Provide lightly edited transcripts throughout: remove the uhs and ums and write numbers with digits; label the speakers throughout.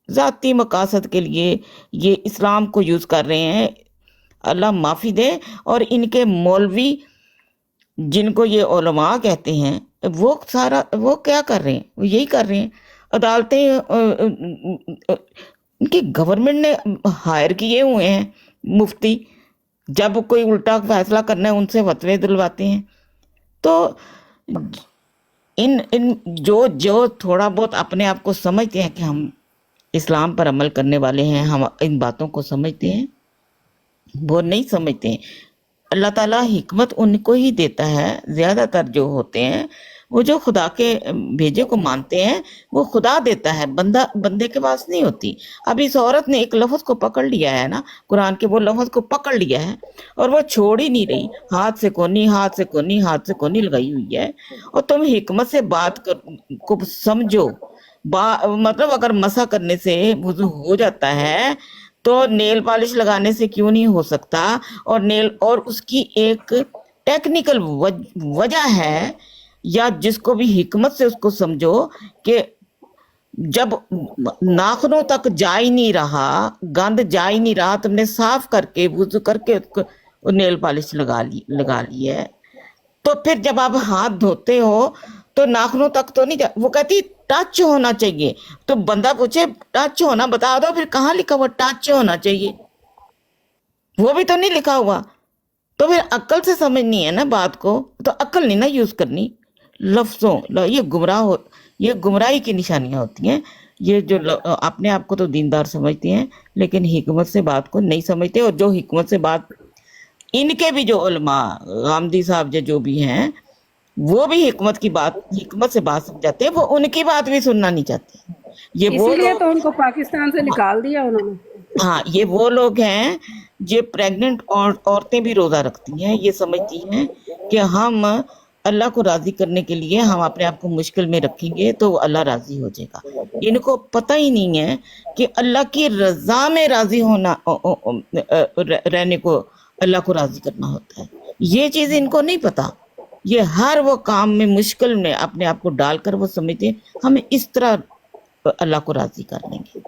Speaker 1: ذاتی مقاصد کے لیے یہ اسلام کو یوز کر رہے ہیں، اللہ معافی دے۔ اور ان کے مولوی جن کو یہ علماء کہتے ہیں، وہ کیا کر رہے ہیں؟ وہ یہی کر رہے ہیں۔ عدالتیں ان کی گورنمنٹ نے ہائر کیے ہوئے ہیں مفتی، جب کوئی الٹا فیصلہ کرنا ہے ان سے فتوے دلواتے ہیں۔ تو ان جو تھوڑا بہت اپنے آپ کو سمجھتے ہیں کہ ہم اسلام پر عمل کرنے والے ہیں، ہم ان باتوں کو سمجھتے ہیں، وہ نہیں سمجھتے ہیں۔ اللہ تعالیٰ حکمت ان کو ہی دیتا ہے، زیادہ تر جو ہوتے ہیں وہ جو خدا کے بھیجے کو مانتے ہیں وہ خدا دیتا ہے، بندے کے پاس نہیں ہوتی۔ اب اس عورت نے ایک لفظ کو پکڑ لیا ہے نا، قرآن کے وہ لفظ کو پکڑ لیا ہے اور وہ چھوڑ ہی نہیں رہی، ہاتھ سے کونی لگائی ہوئی ہے۔ اور تم حکمت سے بات کو سمجھو، مطلب اگر مسح کرنے سے وضو ہو جاتا ہے تو نیل پالش لگانے سے کیوں نہیں ہو سکتا؟ اور اس کی ایک ٹیکنیکل وجہ ہے، یا جس کو بھی حکمت سے اس کو سمجھو کہ جب ناخنوں تک جا ہی نہیں رہا، گند جا ہی نہیں رہا، تم نے صاف کر کے وضو کر کے اس کو نیل پالش لگا لی ہے، تو پھر جب آپ ہاتھ دھوتے ہو تو ناخنوں تک تو نہیں وہ کہتی ٹچ ہونا چاہیے۔ تو بندہ پوچھے ٹچ ہونا بتا دو، پھر کہاں لکھا ہوا ٹچ ہونا چاہیے؟ وہ بھی تو نہیں لکھا ہوا۔ تو پھر عقل سے سمجھنی ہے نا بات کو، تو عقل نہیں نا یوز کرنی لفظوں۔ یہ گمراہی کی نشانیاں ہوتی ہیں۔ یہ جو اپنے آپ کو تو دیندار سمجھتے ہیں لیکن حکمت سے بات کو نہیں سمجھتے، اور جو حکمت سے بات، ان کے بھی جو علماء غامدی صاحب جو بھی ہیں، وہ بھی حکمت سے بات سمجھاتے ہیں، وہ ان کی بات بھی سننا نہیں چاہتے۔ یہ وہ
Speaker 2: اسی لیے
Speaker 1: لوگ،
Speaker 2: تو ان کو پاکستان سے نکال دیا انہوں نے۔
Speaker 1: ہاں یہ وہ لوگ ہیں جو پریگننٹ عورتیں بھی روزہ رکھتی ہیں، یہ سمجھتی ہیں کہ ہم اللہ کو راضی کرنے کے لیے ہم اپنے آپ کو مشکل میں رکھیں گے تو اللہ راضی ہو جائے گا۔ ان کو پتہ ہی نہیں ہے کہ اللہ کی رضا میں راضی ہونا، رہنے کو اللہ کو راضی کرنا ہوتا ہے۔ یہ چیز ان کو نہیں پتا۔ یہ ہر وہ کام میں مشکل میں اپنے آپ کو ڈال کر وہ سمجھتے ہیں ہم اس طرح اللہ کو راضی کر لیں گے،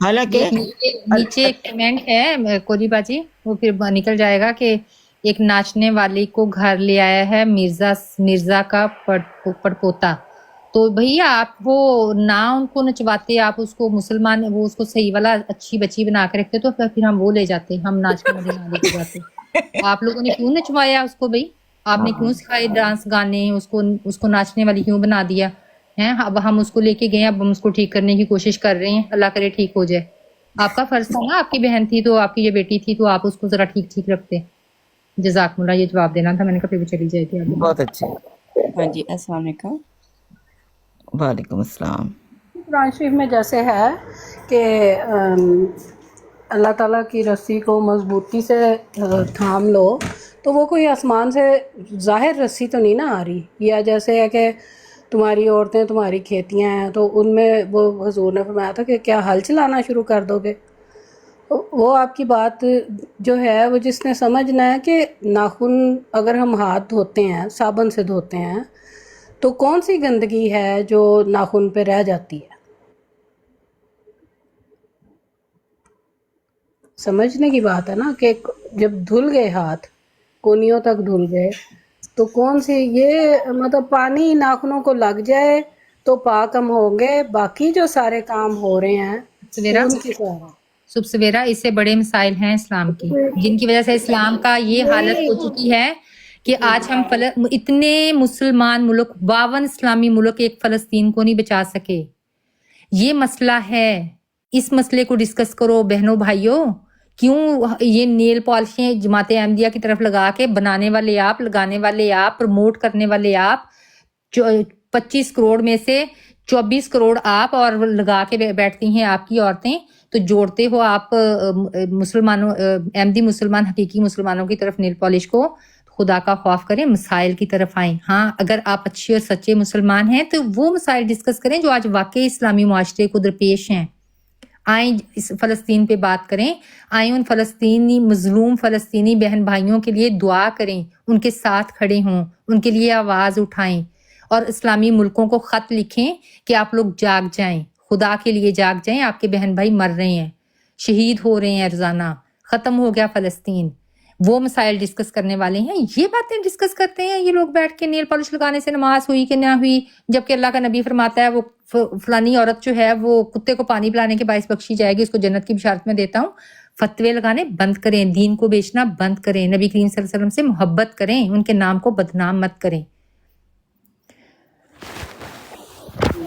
Speaker 1: حالانکہ
Speaker 3: ایک نیچے ایک کمنٹ ہے کولی باجی، وہ پھر نکل جائے گا، کہ ایک ناچنے والی کو گھر لے آیا ہے مرزا کا پڑپوتا۔ تو بھیا آپ وہ نہ ان کو نچواتے، آپ اس کو مسلمان، وہ اس کو صحیح والا اچھی بچی بنا کے رکھتے، تو پھر ہم وہ لے جاتے، ہم ناچنے والی نہ لے کے جاتے۔ آپ لوگوں نے کیوں نچوایا اس کو بھائی؟ آپ نے کیوں سکھائے ڈانس گانے، اس کو ناچنے والی کیوں بنا دیا ہے؟ اب ہم اس کو لے کے گئے، اب ہم اس کو ٹھیک کرنے کی کوشش کر رہے ہیں، اللہ کرے ٹھیک ہو جائے۔ آپ کا فرض تھا نا، آپ کی بہن تھی تو آپ کی یہ بیٹی تھی تو آپ اس کو ذرا ٹھیک رکھتے۔ جزاک اللہ، یہ جواب دینا تھا، میں نے کہا پھر وہ چلی جائے گی آگے۔
Speaker 1: بہت اچھے۔
Speaker 4: ہاں جی، السلام علیکم۔
Speaker 1: وعلیکم السلام۔
Speaker 2: قرآن شریف میں جیسے ہے کہ اللہ تعالیٰ کی رسی کو مضبوطی سے تھام لو، تو وہ کوئی آسمان سے ظاہر رسی تو نہیں نہ آ رہی، یا جیسے ہے کہ تمہاری عورتیں تمہاری کھیتیاں ہیں، تو ان میں وہ حضور نے فرمایا تھا کہ کیا ہل چلانا شروع کر دو گے؟ وہ آپ کی بات جو ہے، وہ جس نے سمجھنا ہے کہ ناخن اگر ہم ہاتھ دھوتے ہیں، صابن سے دھوتے ہیں، تو کون سی گندگی ہے جو ناخن پہ رہ جاتی ہے؟ سمجھنے کی بات ہے نا کہ جب دھل گئے ہاتھ، کونیوں تک دھل گئے، تو کون سی یہ مطلب پانی ناخنوں کو لگ جائے تو پاک ہم ہوں گے، باقی جو سارے کام ہو رہے ہیں ان کی
Speaker 3: صبح سویرا، اس سے بڑے مسائل ہیں اسلام کی، جن کی وجہ سے اسلام کا یہ حالت ہو چکی ہے کہ آج ہم اتنے مسلمان ملک، 52 اسلامی ملک ایک فلسطین کو نہیں بچا سکے۔ یہ مسئلہ ہے، اس مسئلے کو ڈسکس کرو بہنوں بھائیوں۔ کیوں یہ نیل پالشیں جماعت احمدیہ کی طرف لگا کے، بنانے والے آپ، لگانے والے آپ، پروموٹ کرنے والے آپ، 25 کروڑ میں سے 24 کروڑ آپ، اور لگا کے بیٹھتی ہیں آپ کی عورتیں، تو جوڑتے ہو آپ مسلمانوں، احمدی مسلمان، حقیقی مسلمانوں کی طرف نیل پالش کو۔ خدا کا خوف کریں، مسائل کی طرف آئیں۔ ہاں اگر آپ اچھے اور سچے مسلمان ہیں تو وہ مسائل ڈسکس کریں جو آج واقعی اسلامی معاشرے کو درپیش ہیں۔ آئیں اس فلسطین پہ بات کریں، آئیں ان فلسطینی مظلوم فلسطینی بہن بھائیوں کے لیے دعا کریں، ان کے ساتھ کھڑے ہوں، ان کے لیے آواز اٹھائیں، اور اسلامی ملکوں کو خط لکھیں کہ آپ لوگ جاگ جائیں، خدا کے لیے جاگ جائیں، آپ کے بہن بھائی مر رہے ہیں، شہید ہو رہے ہیں روزانہ، ختم ہو گیا فلسطین، وہ مسائل ڈسکس کرنے والے ہیں، یہ باتیں ڈسکس کرتے ہیں یہ لوگ بیٹھ کے نیل پالش لگانے سے نماز ہوئی کہ نہ ہوئی، جبکہ اللہ کا نبی فرماتا ہے وہ فلانی عورت جو ہے وہ کتے کو پانی پلانے کے باعث بخشی جائے گی، اس کو جنت کی بشارت میں دیتا ہوں۔ فتوے لگانے بند کریں، دین کو بیچنا بند کریں، نبی کریم صلی اللہ علیہ وسلم سے محبت کریں، ان کے نام کو بدنام مت کریں۔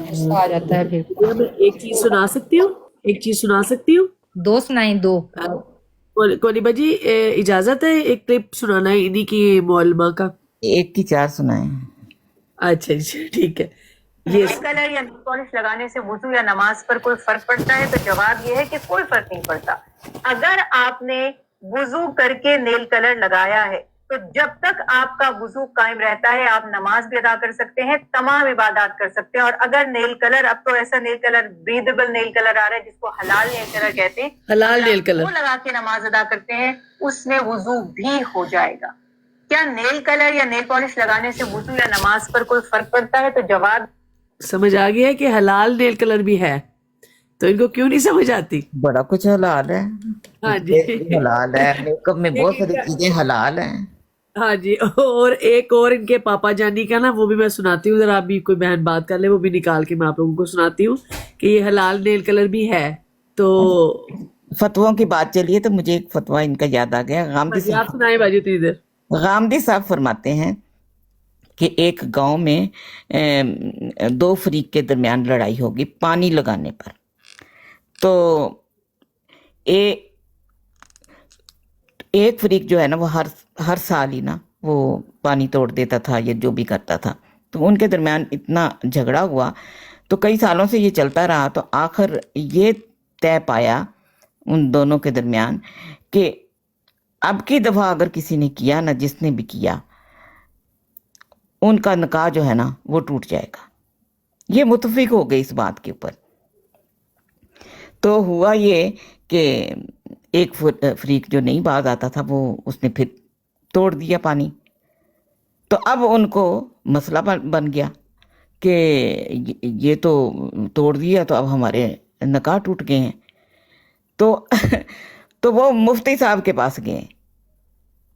Speaker 3: غصہ آ جاتا ہے پھر۔
Speaker 5: میں ایک چیز سنا سکتی ہوں، ایک چیز سنا سکتی ہوں؟
Speaker 3: دو سنائیں، دو۔
Speaker 5: کولیبا جی اجازت ہے ایک کلپ سنانا ہے انہی کی معلمہ کا؟
Speaker 1: ایک کی 4 سنائیں۔
Speaker 5: اچھا جی ٹھیک ہے۔ یہ
Speaker 6: کلر یا نیل پالش لگانے سے وضو یا نماز پر کوئی فرق پڑتا ہے؟ تو جواب یہ ہے کہ کوئی فرق نہیں پڑتا۔ اگر آپ نے وضو کر کے نیل کلر لگایا ہے تو جب تک آپ کا وضو قائم رہتا ہے آپ نماز بھی ادا کر سکتے ہیں، تمام عبادات کر سکتے ہیں۔ اور اگر نیل کلر، اب تو ایسا نیل کلر بریدیبل نیل کلر آ رہا ہے جس کو حلال نیل کلر کہتے ہیں،
Speaker 5: حلال نیل کلر
Speaker 6: وہ لگا کے نماز ادا کرتے ہیں، اس میں وضو بھی ہو جائے گا۔ کیا نیل کلر یا نیل پالش لگانے سے وضو یا نماز پر کوئی فرق پڑتا ہے؟ تو جواب
Speaker 5: سمجھ آ گیا کہ حلال نیل کلر بھی ہے، تو ان کو کیوں نہیں سمجھ آتی؟
Speaker 1: بڑا کچھ حلال ہے،
Speaker 5: ہاں جی
Speaker 1: حلال ہے، میک اپ میں بہت ساری چیزیں حلال ہیں۔
Speaker 5: ہاں جی، اور ایک اور ان کے پاپا جانی کا نا، وہ بھی میں سناتی ہوں، ذرا بھی کوئی بہن بات کر لے، وہ بھی نکال کے میں آپ لوگوں کو سناتی ہوں کہ یہ حلال نیل کلر بھی ہے۔ تو
Speaker 1: فتووں کی بات چلیے تو مجھے ایک فتویٰ ان کا یاد آ گیا۔
Speaker 5: آپ سنائیں باجی تو ادھر۔
Speaker 1: غامدی صاحب فرماتے ہیں کہ ایک گاؤں میں 2 فریق کے درمیان لڑائی ہوگی پانی لگانے پر۔ تو ایک فریق جو ہے نا وہ ہر سال ہی نا وہ پانی توڑ دیتا تھا یا جو بھی کرتا تھا، تو ان کے درمیان اتنا جھگڑا ہوا، تو کئی سالوں سے یہ چلتا رہا، تو آخر یہ طے پایا ان دونوں کے درمیان کہ اب کی دفعہ اگر کسی نے کیا نا، جس نے بھی کیا، ان کا نکاح جو ہے نا وہ ٹوٹ جائے گا۔ یہ متفق ہو گئی اس بات کے اوپر۔ تو ہوا یہ کہ ایک فریق جو نہیں باز آتا تھا وہ اس نے پھر توڑ دیا پانی، تو اب ان کو مسئلہ بن گیا کہ یہ تو توڑ دیا تو اب ہمارے نکاح ٹوٹ گئے ہیں۔ تو وہ مفتی صاحب کے پاس گئے،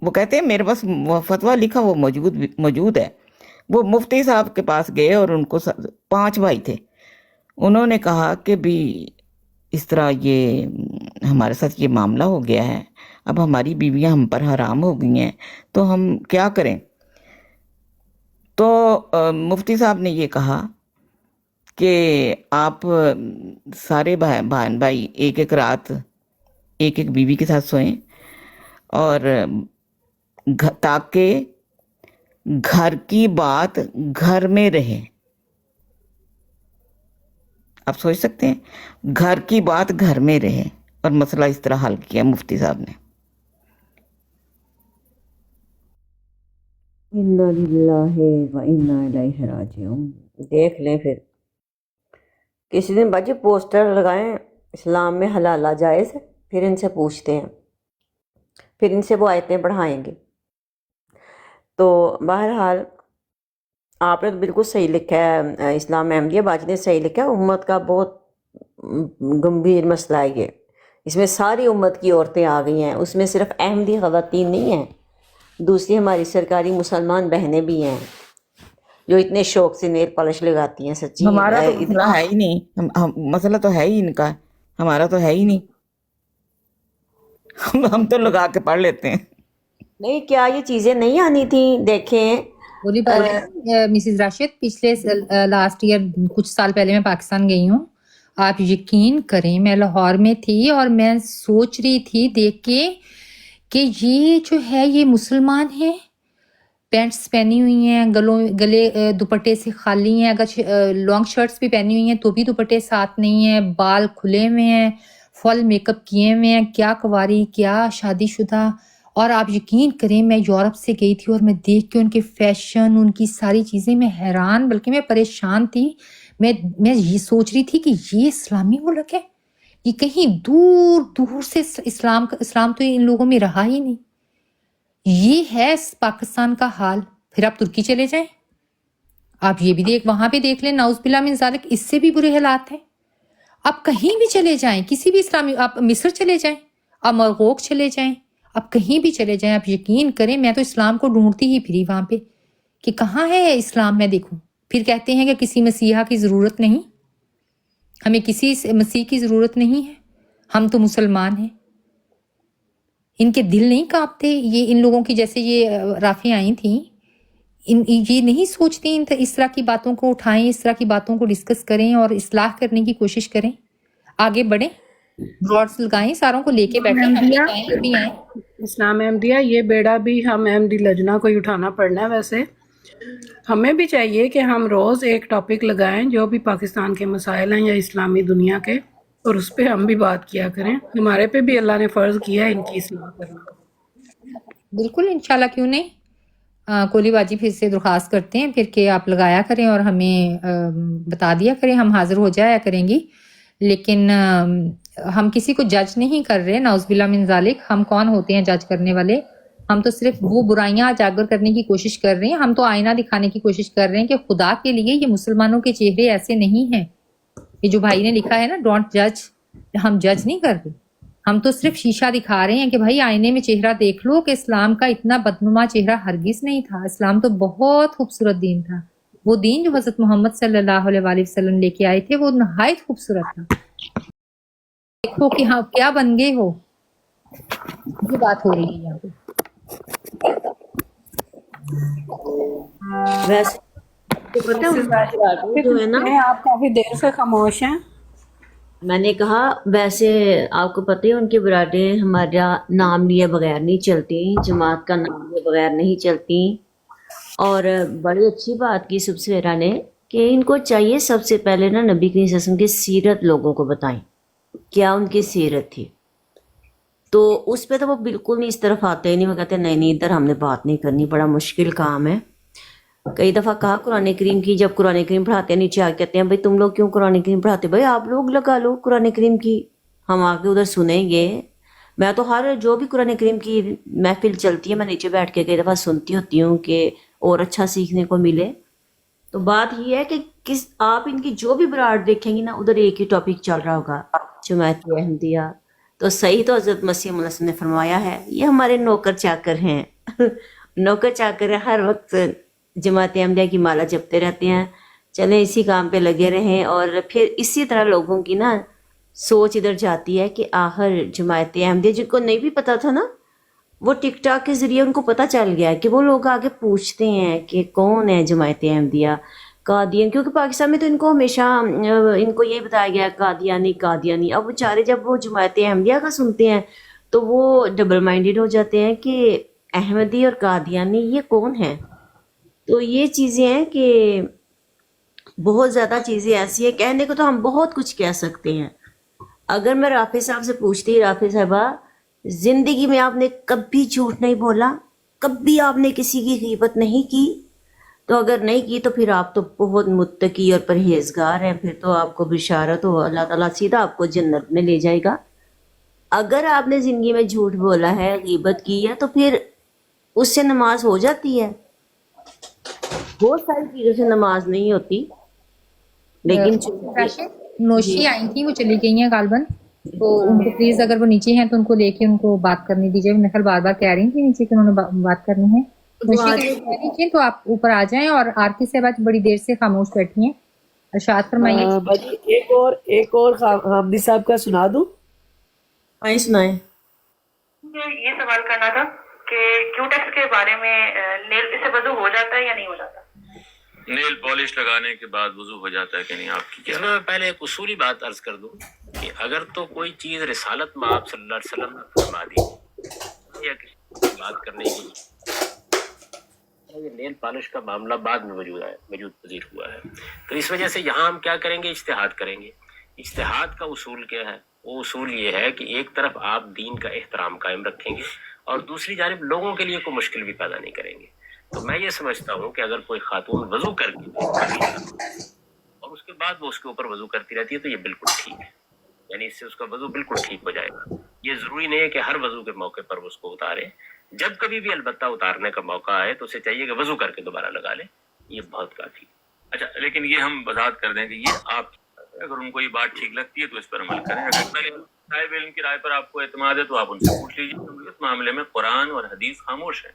Speaker 1: وہ کہتے ہیں میرے پاس فتویٰ لکھا وہ موجود ہے۔ وہ مفتی صاحب کے پاس گئے اور ان کو 5 بھائی تھے، انہوں نے کہا کہ بھی اس طرح یہ ہمارے ساتھ یہ معاملہ ہو گیا ہے، اب ہماری بیویاں ہم پر حرام ہو گئی ہیں، تو ہم کیا کریں؟ تو مفتی صاحب نے یہ کہا کہ آپ سارے بہن بھائی ایک رات ایک بیوی کے ساتھ سوئیں، اور تاکہ گھر کی بات گھر میں رہے۔ آپ سوچ سکتے ہیں، گھر کی بات گھر میں رہے، اور مسئلہ اس طرح حل کیا مفتی صاحب نے۔
Speaker 4: انا للہ و انا الیہ راجعون۔ دیکھ لیں پھر کسی دن باجی پوسٹر لگائیں اسلام میں حلال جائز ہے، پھر ان سے پوچھتے ہیں، پھر ان سے وہ آیتیں پڑھائیں گے۔ تو بہرحال آپ نے تو بالکل صحیح لکھا ہے، اسلام احمدیہ باجی نے صحیح لکھا ہے، امت کا بہت گمبھیر مسئلہ ہے یہ، اس میں ساری امت کی عورتیں آ گئی ہیں، اس میں صرف احمدی خواتین نہیں ہیں، دوسری ہماری سرکاری مسلمان بہنیں بھی ہیں جو اتنے شوق سے نیل پالش لگاتی ہیں۔ سچی
Speaker 1: ہمارا تو مسئلہ ہے ہی نہیں، مسئلہ تو ہے ہی ان کا، ہمارا تو ہے ہی نہیں، ہم تو لگا کے پڑھ لیتے ہیں۔
Speaker 4: نہیں، کیا یہ چیزیں نہیں آنی تھیں؟ دیکھیں
Speaker 3: بولی مسز راشد، پچھلے لاسٹ ایئر کچھ سال پہلے میں پاکستان گئی ہوں، آپ یقین کریں میں لاہور میں تھی اور میں سوچ رہی تھی دیکھ کے کہ یہ جو ہے یہ مسلمان ہیں، پینٹس پہنی ہوئی ہیں، گلے دوپٹے سے خالی ہیں، اگر لانگ شرٹس بھی پہنی ہوئی ہیں تو بھی دوپٹے ساتھ نہیں ہیں، بال کھلے ہوئے ہیں، فل میک اپ کیے ہوئے ہیں، کیا کنواری کیا شادی شدہ۔ اور آپ یقین کریں میں یورپ سے گئی تھی اور میں دیکھ کے ان کے فیشن، ان کی ساری چیزیں، میں حیران بلکہ میں پریشان تھی۔ میں یہ سوچ رہی تھی کہ یہ اسلامی ملک ہے، یہ کہیں دور دور سے اسلام تو ان لوگوں میں رہا ہی نہیں۔ یہ ہے پاکستان کا حال۔ پھر آپ ترکی چلے جائیں، آپ یہ بھی وہاں پہ دیکھ لیں، نعوذ باللہ من ذالک، اس سے بھی برے حالات ہیں۔ आप कहीं भी चले जाएं, किसी भी इस्लामी, आप मिस्र चले जाएं, आप मरगोक चले जाएं, आप कहीं भी चले जाएं, आप यकीन करें मैं तो इस्लाम को ढूंढती ही फिरी वहां पे कि कहाँ है इस्लाम मैं देखूं। फिर कहते हैं कि किसी मसीहा की ज़रूरत नहीं, हमें किसी मसीह की ज़रूरत नहीं है, हम तो मुसलमान हैं। इनके दिल नहीं कांपते ये इन लोगों की, जैसे ये राफी आई थी, ये नहीं सोचती इस तरह की बातों को उठाएं, इस तरह की बातों को डिस्कस करें और इस्लाह करने की कोशिश करें, आगे बढ़ें, ब्रॉड्स लगाएं, सारों को लेके बैठें, हम भी आएं, वो भी आएं।
Speaker 2: इस्लाम अहमदिया, ये बेड़ा भी हम अहमदी लजना को ही उठाना पड़ना है। वैसे हमें भी चाहिए कि हम रोज़ एक टॉपिक लगाएं जो भी पाकिस्तान के मसाइल हैं या इस्लामी दुनिया के, और उस पर हम भी बात किया करें। हमारे पे भी अल्लाह ने फ़र्ज़ किया है इनकी इस्लाह करना।
Speaker 3: बिल्कुल, इंशाल्लाह, क्यों नहीं। कोली बाजी फिर से दरख्वास्त करते हैं फिर कि आप लगाया करें और हमें बता दिया करें, हम हाजिर हो जाया करेंगी। लेकिन हम किसी को जज नहीं कर रहे, नाउज़बिल्लाह मिन ज़ालिक। हम कौन होते हैं जज करने वाले? हम तो सिर्फ वो बुराइयां उजागर करने की कोशिश कर रहे हैं, हम तो आईना दिखाने की कोशिश कर रहे हैं कि खुदा के लिए ये मुसलमानों के चेहरे ऐसे नहीं हैं। ये जो भाई ने लिखा है ना, डोंट जज, हम जज नहीं कर रहे, हम तो सिर्फ शीशा दिखा रहे हैं कि भाई आईने में चेहरा देख लो कि इस्लाम का इतना बदनुमा चेहरा हरगिज नहीं था। इस्लाम तो बहुत खूबसूरत दीन था। वो दीन जो हजरत मोहम्मद सल्लल्लाहु अलैहि वसल्लम लेके आए थे वो नहायत खूबसूरत था। देखो कि हाँ क्या बन गए हो, ये बात हो रही है यहाँ पे।
Speaker 4: वैसे तो पता है जो है ना,
Speaker 2: आप काफ़ी देर से खामोश हैं।
Speaker 4: मैंने कहा वैसे आपको पता है उनकी बराडें हमारा नाम लिए बगैर नहीं चलती, जमात का नाम लिए बगैर नहीं चलती। और बड़ी अच्छी बात की सुबसवेरा ने कि इनको चाहिए सबसे पहले ना नबी करीम सल्लल्लाहु अलैहि वसल्लम की सीरत लोगों को बताएं, क्या उनकी सीरत थी। तो उस पर तो वो बिल्कुल नहीं इस तरफ आते ही नहीं, वो कहते नहीं इधर हमने बात नहीं करनी, बड़ा मुश्किल काम है। कई दफ़ा कहा कुरान करीम की, जब कुरान करीम पढ़ाते हैं नीचे आके कहते हैं भाई तुम लोग क्यों कुरान करीम पढ़ाते, भाई आप लोग लगा लो कुरान करीम की, हम आके उधर सुनेंगे। मैं तो हर जो भी कुरान करीम की महफिल चलती है मैं नीचे बैठ के कई दफ़ा सुनती होती हूँ कि और अच्छा सीखने को मिले। तो बात ये है कि किस आप इनकी जो भी बराड़ देखेंगी ना उधर एक ही टॉपिक चल रहा होगा, जमात अहमदिया। तो सही तो हज़रत मसीह मौला ने फरमाया है ये हमारे नौकर चाकर हैं नौकर चाकर है, हर वक्त जमात अहमदिया की माला जपते रहते हैं। चलें इसी काम पे लगे रहें। और फिर इसी तरह लोगों की ना सोच इधर जाती है कि आखिर जमात अहमदिया, जिनको नहीं भी पता था ना, वो टिकटॉक के ज़रिए उनको पता चल गया कि वो लोग आगे पूछते हैं कि कौन है जमात अहमदिया, कादियान। क्योंकि पाकिस्तान में तो इनको हमेशा इनको ये बताया गया कादियानी कादियानी। अब बेचारे जब वो जमात अहमदिया का सुनते हैं तो वो डबल माइंडेड हो जाते हैं कि अहमदी और कादियानी ये कौन है। तो ये चीज़ें हैं कि बहुत ज़्यादा चीज़ें ऐसी हैं, कहने को तो हम बहुत कुछ कह सकते हैं। अगर मैं राफी साहब से पूछती, राफी साहबा ज़िंदगी में आपने कभी झूठ नहीं बोला, कभी आपने किसी की ग़ीबत नहीं की, तो अगर नहीं की तो फिर आप तो बहुत मुत्तकी और परहेजगार हैं, फिर तो आपको बिशारत हो, अल्लाह ताला सीधा आपको जन्नत में ले जाएगा। अगर आपने ज़िंदगी में झूठ बोला है, ग़ीबत की है, तो फिर उससे नमाज हो जाती है। बहुत सारी चीज़ों से नमाज नहीं होती, लेकिन
Speaker 3: नोशी आई थी, वो चली गई हैं गालबन, तो उनको प्लीज अगर वो नीचे हैं तो उनको लेके उनको बात करने दीजिए। मैं कल बार बार कह रही थी नीचे कि उन्होंने बात करनी है। नीचे तो आप ऊपर आ जाएं। और आरती से बात बड़ी देर से खामोश बैठी हैं। अरशाद फरमाइए।
Speaker 5: एक और हामिदी साहब का सुना दूं?
Speaker 4: आई सुनाए।
Speaker 6: ये सवाल करना था कि क्यूटेक्स के बारे में, नेल इससे वजू हो जाता है या नहीं हो जाता?
Speaker 7: नेल पॉलिश लगाने के बाद वजू हो जाता है कि नहीं, आपकी क्या? मैं पहले एक उसूली बात अर्ज कर दूं कि अगर तो कोई चीज़ रिसालत में आप सल्लल्लाहु अलैहि वसल्लम ने फरमा दी या किसी बात करने की, ये नेल पॉलिश का मामला बाद में वजूद पजीर हुआ है। तो इस वजह से यहाँ हम क्या करेंगे, इज्तिहाद करेंगे। इज्तिहाद का उसूल क्या है? वो उसूल ये है कि एक तरफ आप दीन का एहतराम कायम रखेंगे और दूसरी जानिब लोगों के लिए कोई मुश्किल भी पैदा नहीं करेंगे। तो मैं ये समझता हूँ कि अगर कोई खातून वजू करके और उसके बाद वो उसके ऊपर वजू करती रहती है तो ये बिल्कुल ठीक है, यानी इससे उसका वजू बिल्कुल ठीक हो जाएगा। ये जरूरी नहीं है कि हर वजू के मौके पर वो उसको उतारे। जब कभी भी अलबत्ता उतारने का मौका आए तो उसे चाहिए कि वजू करके दोबारा लगा ले, ये बहुत काफी।
Speaker 8: अच्छा, लेकिन ये हम वजाहत कर दें कि ये आप
Speaker 7: अगर उनको ये बात ठीक लगती है तो इस पर अमल करें। अगर साहिब इल्म की राय पर आपको एतमाद है तो आप उनसे पूछ लीजिए, क्योंकि इस मामले में कुरान और हदीस खामोश है।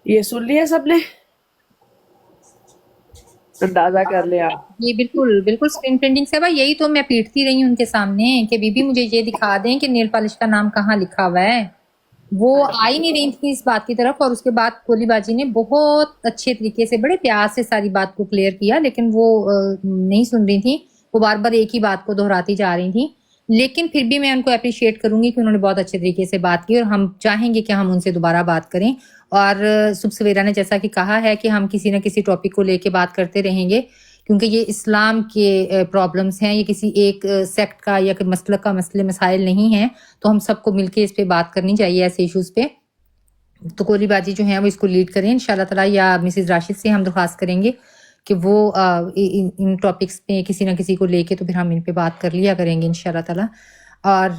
Speaker 5: ये सुन लिया सबने, अंदाजा कर लिया।
Speaker 3: ये बिल्कुल बिल्कुल स्क्रीन प्रिंटिंग से भाई, यही तो मैं पीटती रही हूँ उनके सामने कि बीबी मुझे ये दिखा दें कि नेल पॉलिश का नाम कहाँ लिखा हुआ है। वो आ ही नहीं रही थी इस बात की तरफ, और उसके बाद कोली बाजी ने बहुत अच्छे तरीके से बड़े प्यार से सारी बात को क्लियर किया, लेकिन वो नहीं सुन रही थी, वो बार बार एक ही बात को दोहराती जा रही थी। लेकिन फिर भी मैं उनको अप्रिशिएट करूंगी कि उन्होंने बहुत अच्छे तरीके से बात की, और हम चाहेंगे कि हम उनसे दोबारा बात करें। और सुबह सवेरा ने जैसा कि कहा है कि हम किसी न किसी टॉपिक को लेके बात करते रहेंगे, क्योंकि ये इस्लाम के प्रॉब्लम्स हैं, ये किसी एक सेक्ट का या मसलक का मसाइल नहीं है। तो हम सबको मिलके इस पे बात करनी चाहिए, ऐसे इश्यूज पे। तो कोली बाजी जो है वो इसको लीड करें इंशाल्लाह ताला, या मिसेज राशिद से हम दरख्वास्त करेंगे कि वो इन टॉपिक्स पे किसी ना किसी को लेके तो फिर हम इन पे बात कर लिया करेंगे इंशाल्लाह ताला। और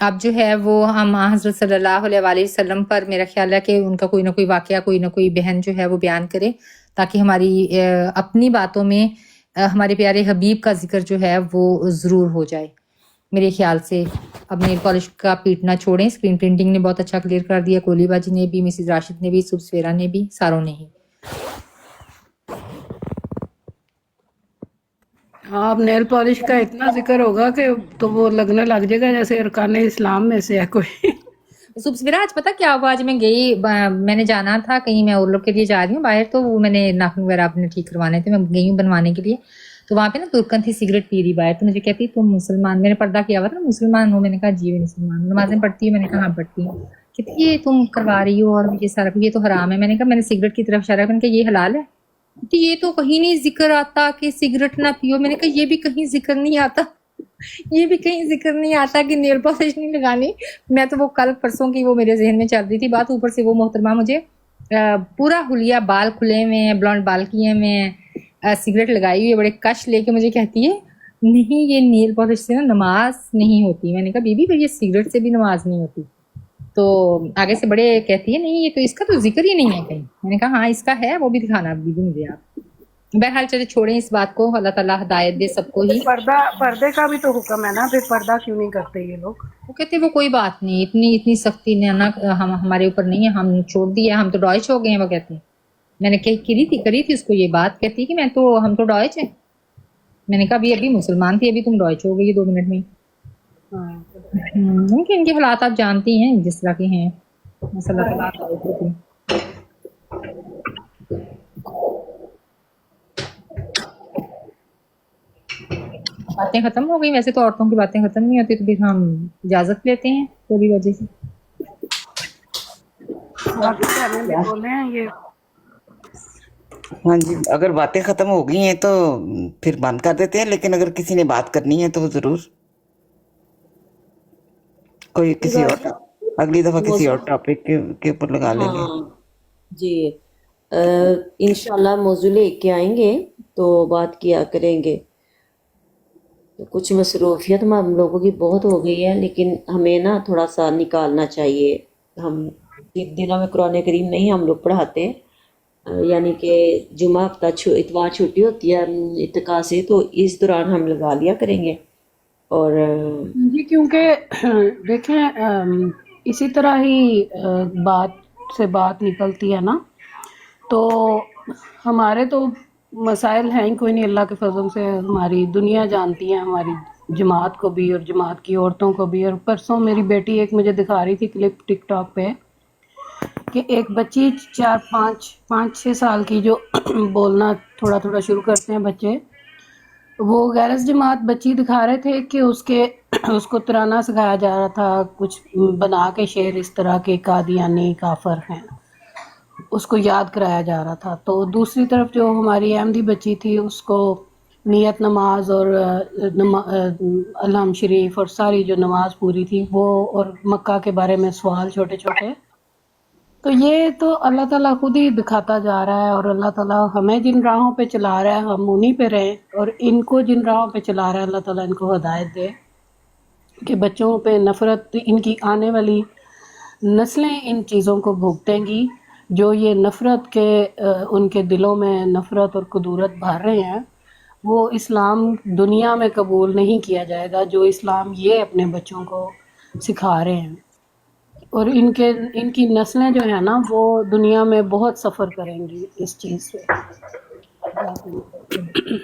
Speaker 3: अब जो है वो हम हज़रत सल्लल्लाहु अलैहि वसल्लम पर मेरा ख्याल है कि उनका कोई ना कोई वाक़या, कोई ना कोई बहन जो है वो बयान करे, ताकि हमारी अपनी बातों में हमारे प्यारे हबीब का जिक्र जो है वो ज़रूर हो जाए मेरे ख्याल से। अब नेल पॉलिश का पीटना छोड़ें, स्क्रीन प्रिंटिंग ने बहुत अच्छा क्लियर कर दिया, कोली बाजी ने भी, मिसेज राशिद ने भी, सुबह सवेरा ने भी, सारों ने ही।
Speaker 2: हाँ, अब नेल पॉलिश का इतना जिक्र होगा कि तो वो लगने लग जाएगा जैसे अरकान इस्लाम में से है कोई।
Speaker 3: सुबह सवेरा आज पता क्या हुआ, आज मैं गई, मैंने जाना था कहीं, मैं और लोग के लिए जा रही हूँ बाहर, तो वो मैंने नाखून वगैरह अपने ठीक करवाने थे, मैं गई हूँ बनवाने के लिए। तो वहाँ पे ना तुर्कन थी, सिगरेट पी रही बाहर, तो मुझे कहती तुम मुसलमान, मैंने पर्दा किया हुआ था, मुसलमान हो? मैंने कहा जी मैं मुसलमान, नमाजें पढ़ती हूँ? मैंने कहा हाँ पढ़ती हूँ। कहती ये तुम करवा रही हो और ये सारा, ये तो हराम है। मैंने कहा, मैंने सिगरेट की तरफ इशारा, मैंने कहा ये हलाल है? कि ये तो कहीं नहीं जिक्र आता कि सिगरेट ना पियो। मैंने कहा ये भी कहीं जिक्र नहीं आता, ये भी कहीं जिक्र नहीं आता कि नेल पॉलिश नहीं लगानी। मैं तो वो कल परसों की वो मेरे जहन में चल रही थी बात, ऊपर से वो मोहतरमा मुझे पूरा हुलिया, बाल खुले हुए हैं, ब्लॉन्ड बाल किए में, सिगरेट लगाई हुई है, बड़े कश लेके मुझे कहती है नहीं ये नेल पॉलिश से ना नमाज नहीं होती। मैंने कहा बीबी फिर ये सिगरेट से भी नमाज नहीं होती। तो आगे से बड़े कहती है नहीं ये तो, इसका तो जिक्र ही नहीं है कहीं। मैंने कहा हाँ इसका है, वो भी दिखाना बीबी मुझे आप। बहरहाल चले छोड़ें इस बात को, अल्लाह ताला हिदायत दे सबको ही।
Speaker 2: पर्दे का भी तो हुक्म है ना, फिर पर्दा क्यों नहीं करते ये लोग?
Speaker 3: वो कहते वो कोई बात नहीं, इतनी सख्ती ना हम हमारे ऊपर नहीं है, हम छोड़ दिया, हम तो डॉइच हो गए हैं। वो कहते हैं, मैंने करी थी उसको ये बात, कहती कि हम तो डॉइच है। मैंने कहा अभी मुसलमान थी, अभी तुम डॉइच हो गई 2 मिनट में। कि इनके हालात आप जानती हैं जिस तरह के हैं, मसला बातें खत्म हो गई। वैसे तो औरतों की बातें खत्म नहीं होती, तो फिर हम इजाजत लेते हैं पूरी वजह से।
Speaker 2: बोले हैं ये,
Speaker 1: हाँ जी, अगर बातें खत्म हो गई हैं तो फिर बंद कर देते हैं, लेकिन अगर किसी ने बात करनी है तो जरूर कोई किसी और अगली दफा किसी और टॉपिक के ऊपर लगा लेंगे।
Speaker 4: हाँ जी, इंशाल्लाह मौजू लेके आएंगे तो बात किया करेंगे। तो कुछ मसरूफियत हम लोगों की बहुत हो गई है, लेकिन हमें ना थोड़ा सा निकालना चाहिए। हम दिनों में कुरान करीम नहीं हम लोग पढ़ाते, यानी कि जुमा हफ्ता इतवार छुट्टी होती है इत्तिका से, तो इस दौरान हम लगा लिया करेंगे। और
Speaker 2: जी क्योंकि देखें इसी तरह ही बात से बात निकलती है ना, तो हमारे तो मसाइल हैं ही कोई नहीं, अल्लाह के फजल से हमारी दुनिया जानती है, हमारी जमात को भी और जमात की औरतों को भी। और परसों मेरी बेटी एक मुझे दिखा रही थी क्लिप टिकटॉक पे कि एक बच्ची 5-6 साल की जो बोलना थोड़ा थोड़ा शुरू करते हैं बच्चे, वो गैरस जमात बच्ची दिखा रहे थे कि उसको तराना सिखाया जा रहा था, कुछ बना के शेर इस तरह के कादियानी काफर हैं, उसको याद कराया जा रहा था। तो दूसरी तरफ जो हमारी अहमदी बच्ची थी उसको नियत नमाज और अलहम शरीफ और सारी जो नमाज पूरी थी वो, और मक्का के बारे में सवाल छोटे छोटे। तो ये तो अल्लाह ताला खुद ही दिखाता जा रहा है, और अल्लाह ताला हमें जिन राहों पे चला रहा है हम उन्हीं पे रहें, और इनको जिन राहों पे चला रहा है अल्लाह ताला इनको हिदायत दे कि बच्चों पे नफ़रत, इनकी आने वाली नस्लें इन चीज़ों को भुगतेंगी जो ये नफ़रत के उनके दिलों में नफ़रत और कुदूरत भर रहे हैं। وہ اسلام دنیا میں قبول نہیں کیا جائے گا جو اسلام یہ اپنے بچوں کو سکھا رہے ہیں، اور ان کی نسلیں جو ہیں نا وہ دنیا میں بہت سفر کریں گی اس چیز سے۔